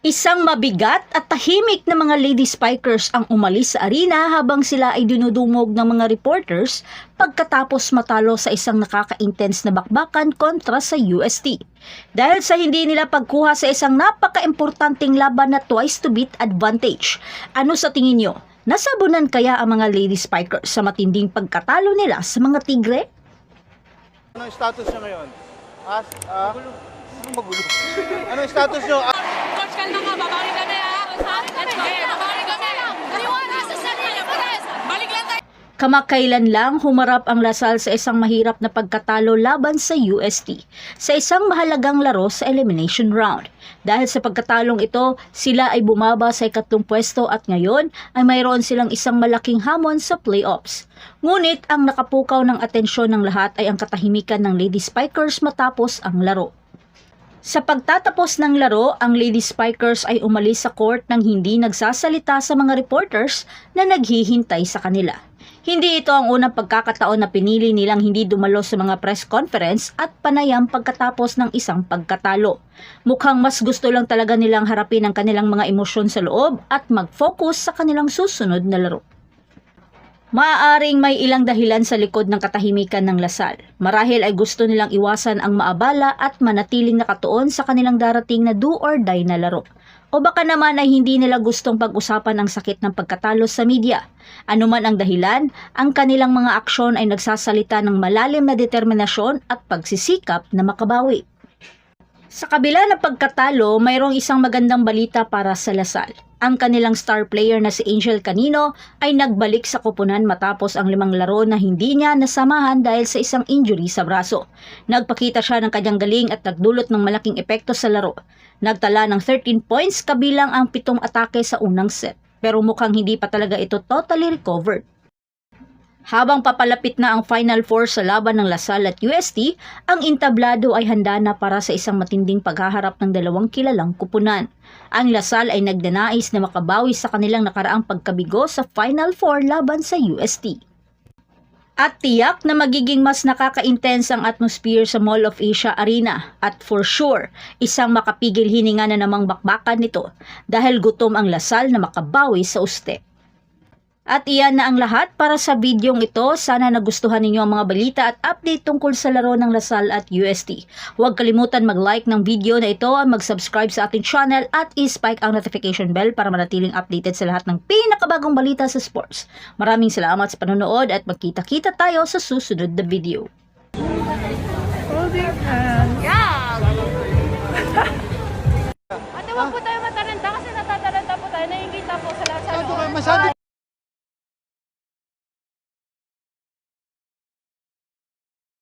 Isang mabigat at tahimik na mga lady spikers ang umalis sa arena habang sila ay dinudumog ng mga reporters pagkatapos matalo sa isang nakaka-intense na bakbakan kontra sa UST. Dahil sa hindi nila pagkuha sa isang napaka-importanting laban na twice to beat advantage. Ano sa tingin nyo? Nasabunan kaya ang mga lady spikers sa matinding pagkatalo nila sa mga tigre? Anong status nyo ngayon? Anong magulo? Anong status nyo? Coach, kalma ka, babawi kami ha. Let's go. Babawi kami. Maniwala sa sarili, Perez. Balik lang tayo. Kamakailan lang humarap ang Lasal sa isang mahirap na pagkatalo laban sa UST sa isang mahalagang laro sa elimination round. Dahil sa pagkatalong ito, sila ay bumaba sa ikatlong pwesto at ngayon ay mayroon silang isang malaking hamon sa playoffs. Ngunit ang nakapukaw ng atensyon ng lahat ay ang katahimikan ng Lady Spikers matapos ang laro. Sa pagtatapos ng laro, ang Lady Spikers ay umalis sa court nang hindi nagsasalita sa mga reporters na naghihintay sa kanila. Hindi ito ang unang pagkakataon na pinili nilang hindi dumalo sa mga press conference at panayam pagkatapos ng isang pagkatalo. Mukhang mas gusto lang talaga nilang harapin ang kanilang mga emosyon sa loob at mag-focus sa kanilang susunod na laro. Maaaring may ilang dahilan sa likod ng katahimikan ng Lasal. Marahil ay gusto nilang iwasan ang maabala at manatiling nakatuon sa kanilang darating na do or die na laro. O baka naman ay hindi nila gustong pag-usapan ang sakit ng pagkatalo sa media. Ano man ang dahilan, ang kanilang mga aksyon ay nagsasalita ng malalim na determinasyon at pagsisikap na makabawi. Sa kabila ng pagkatalo, mayroong isang magandang balita para sa Lasal. Ang kanilang star player na si Angel Canino ay nagbalik sa koponan matapos ang 5 laro na hindi niya nasamahan dahil sa isang injury sa braso. Nagpakita siya ng kanyang galing at nagdulot ng malaking epekto sa laro. Nagtala ng 13 points kabilang ang 7 atake sa unang set, pero mukhang hindi pa talaga ito totally recovered. Habang papalapit na ang Final Four sa laban ng Lasal at UST, ang entablado ay handa na para sa isang matinding paghaharap ng dalawang kilalang kupunan. Ang Lasal ay nagdanais na makabawi sa kanilang nakaraang pagkabigo sa Final Four laban sa UST. At tiyak na magiging mas nakaka-intense ang atmosphere sa Mall of Asia Arena at for sure, isang makapigil hininga na namang bakbakan nito dahil gutom ang Lasal na makabawi sa uste. At iyan na ang lahat para sa videong ito. Sana nagustuhan ninyo ang mga balita at update tungkol sa laro ng Lasal at UST. Huwag kalimutan mag-like ng video na ito at mag-subscribe sa ating channel at i-spike ang notification bell para manatiling updated sa lahat ng pinakabagong balita sa sports. Maraming salamat sa panonood at magkita-kita tayo sa susunod na video. Holding hands. Yeah! Ate, wag po tayo mataranta kasi natataranta po tayo. Naiingita po sa lahat sa loob. Masyado